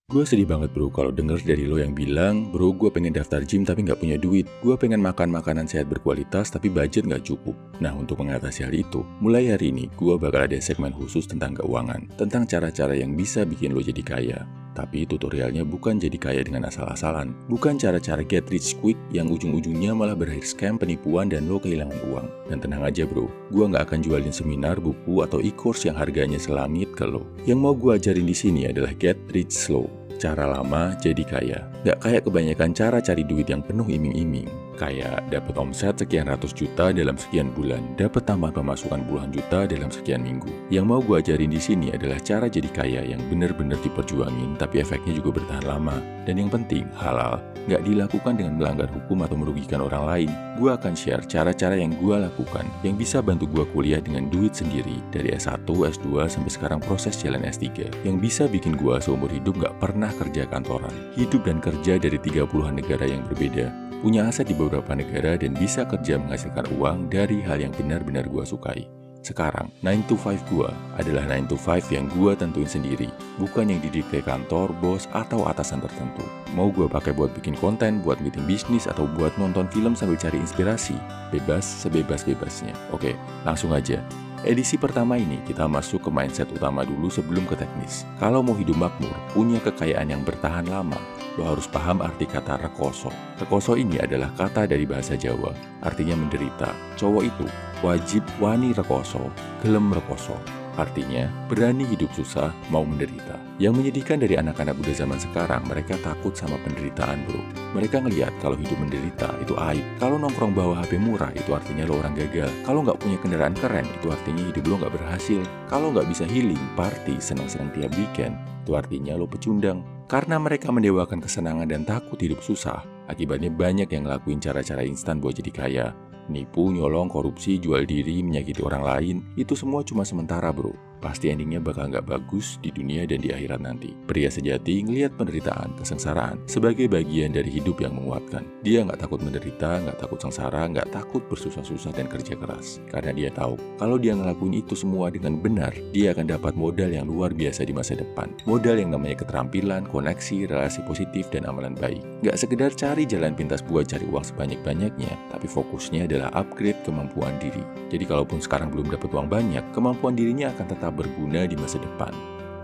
Gue sedih banget bro kalau denger dari lo yang bilang, bro gue pengen daftar gym tapi nggak punya duit. Gue pengen makan makanan sehat berkualitas tapi budget nggak cukup. Nah untuk mengatasi hal itu, mulai hari ini gue bakal ada segmen khusus tentang keuangan. Tentang cara-cara yang bisa bikin lo jadi kaya. Tapi tutorialnya bukan jadi kaya dengan asal-asalan. Bukan cara-cara get rich quick yang ujung-ujungnya malah berakhir scam, penipuan, dan lo kehilangan uang. Dan tenang aja bro, gue nggak akan jualin seminar, buku, atau e-course yang harganya selangit ke lo. Yang mau gue ajarin di sini adalah get rich slow. Cara lama jadi kaya. Gak kayak kebanyakan cara cari duit yang penuh iming-iming. Kayak dapat omset sekian ratus juta dalam sekian bulan, dapat tambahan pemasukan puluhan juta dalam sekian minggu. Yang mau gue ajarin di sini adalah cara jadi kaya yang benar-benar diperjuangin, tapi efeknya juga bertahan lama. Dan yang penting, halal. Gak dilakukan dengan melanggar hukum atau merugikan orang lain. Gue akan share cara-cara yang gue lakukan, yang bisa bantu gue kuliah dengan duit sendiri, dari S1, S2, sampai sekarang proses jalan S3, yang bisa bikin gue seumur hidup gak pernah kerja kantoran. Hidup dan kerja dari 30-an negara yang berbeda, punya aset di beberapa negara, dan bisa kerja menghasilkan uang dari hal yang benar-benar gue sukai. Sekarang, 9 to 5 gue adalah 9 to 5 yang gue tentuin sendiri, bukan yang didikte kantor, bos, atau atasan tertentu. Mau gue pakai buat bikin konten, buat meeting bisnis, atau buat nonton film sambil cari inspirasi, bebas sebebas-bebasnya. Oke, langsung aja. Edisi pertama ini kita masuk ke mindset utama dulu sebelum ke teknis. Kalau mau hidup makmur, punya kekayaan yang bertahan lama, lo harus paham arti kata rekoso. Rekoso ini adalah kata dari bahasa Jawa, artinya menderita. Cowok itu wajib wani rekoso, gelem rekoso. Artinya, berani hidup susah, mau menderita. Yang menyedihkan dari anak-anak muda zaman sekarang, mereka takut sama penderitaan bro. Mereka ngelihat kalau hidup menderita itu aib. Kalau nongkrong bawa HP murah, itu artinya lo orang gagal. Kalau nggak punya kendaraan keren, itu artinya hidup lo nggak berhasil. Kalau nggak bisa healing, party, senang-senang tiap weekend, itu artinya lo pecundang. Karena mereka mendewakan kesenangan dan takut hidup susah, akibatnya banyak yang ngelakuin cara-cara instan buat jadi kaya. Nipu, nyolong, korupsi, jual diri, menyakiti orang lain, itu semua cuma sementara bro. Pasti endingnya bakal nggak bagus di dunia dan di akhirat nanti. Pria sejati ngelihat penderitaan, kesengsaraan sebagai bagian dari hidup yang menguatkan. Dia nggak takut menderita, nggak takut sengsara, nggak takut bersusah-susah dan kerja keras. Karena dia tahu, kalau dia ngelakuin itu semua dengan benar, dia akan dapat modal yang luar biasa di masa depan. Modal yang namanya keterampilan, koneksi, relasi positif, dan amalan baik. Nggak sekedar cari jalan pintas buat cari uang sebanyak-banyaknya, tapi fokusnya adalah upgrade kemampuan diri. Jadi kalaupun sekarang belum dapat uang banyak, kemampuan dirinya akan tetap berguna di masa depan.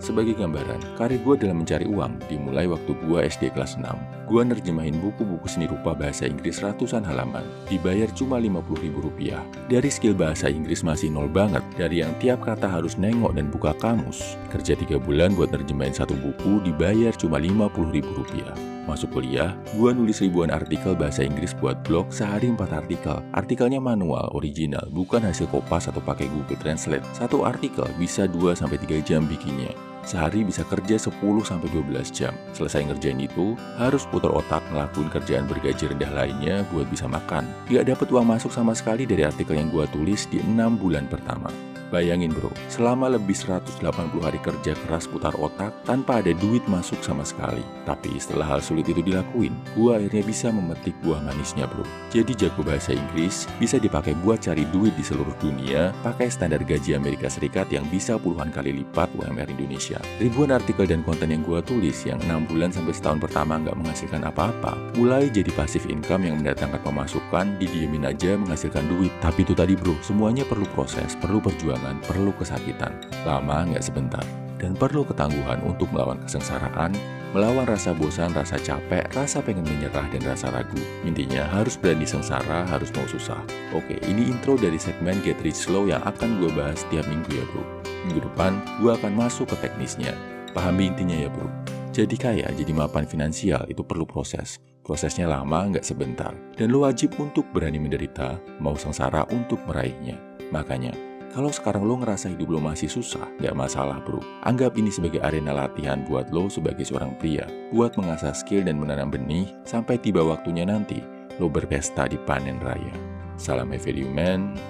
Sebagai gambaran, karir gue dalam mencari uang dimulai waktu gue SD kelas 6. Gue nerjemahin buku-buku seni rupa bahasa Inggris ratusan halaman, dibayar cuma Rp50.000. Dari skill bahasa Inggris masih nol banget, dari yang tiap kata harus nengok dan buka kamus. Kerja 3 bulan buat nerjemahin satu buku, dibayar cuma Rp50.000. Masuk kuliah, gue nulis ribuan artikel bahasa Inggris buat blog, sehari 4 artikel. Artikelnya manual, original, bukan hasil kopas atau pakai Google Translate. Satu artikel bisa 2-3 jam bikinnya. Sehari bisa kerja 10-12 jam. Selesai ngerjain itu, harus putar otak ngelakuin kerjaan bergaji rendah lainnya buat bisa makan. Gak dapet uang masuk sama sekali dari artikel yang gue tulis di 6 bulan pertama. Bayangin bro, selama lebih 180 hari kerja keras putar otak tanpa ada duit masuk sama sekali. Tapi setelah hal sulit itu dilakuin, gue akhirnya bisa memetik buah manisnya bro. Jadi jago bahasa Inggris bisa dipakai buat cari duit di seluruh dunia, pakai standar gaji Amerika Serikat yang bisa puluhan kali lipat UMR Indonesia. Ribuan artikel dan konten yang gue tulis yang 6 bulan sampai setahun pertama nggak menghasilkan apa-apa, mulai jadi passive income yang mendatangkan pemasukan, didiemin aja menghasilkan duit. Tapi itu tadi bro, semuanya perlu proses, perlu perjuangan, perlu kesakitan, lama nggak sebentar, dan perlu ketangguhan untuk melawan kesengsaraan, melawan rasa bosan, rasa capek, rasa pengen menyerah, dan rasa ragu. Intinya harus berani sengsara, harus mau susah. Oke, ini intro dari segmen Get Rich Slow yang akan gue bahas tiap minggu ya bro. Minggu depan, gue akan masuk ke teknisnya. Pahami intinya ya bro. Jadi kaya, jadi mapan finansial itu perlu proses. Prosesnya lama, nggak sebentar. Dan lo wajib untuk berani menderita, mau sengsara untuk meraihnya. Makanya, kalau sekarang lo ngerasa hidup lo masih susah, gak masalah bro. Anggap ini sebagai arena latihan buat lo sebagai seorang pria, buat mengasah skill dan menanam benih, sampai tiba waktunya nanti, lo berpesta di panen raya. Salam value man,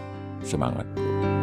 semangat bro.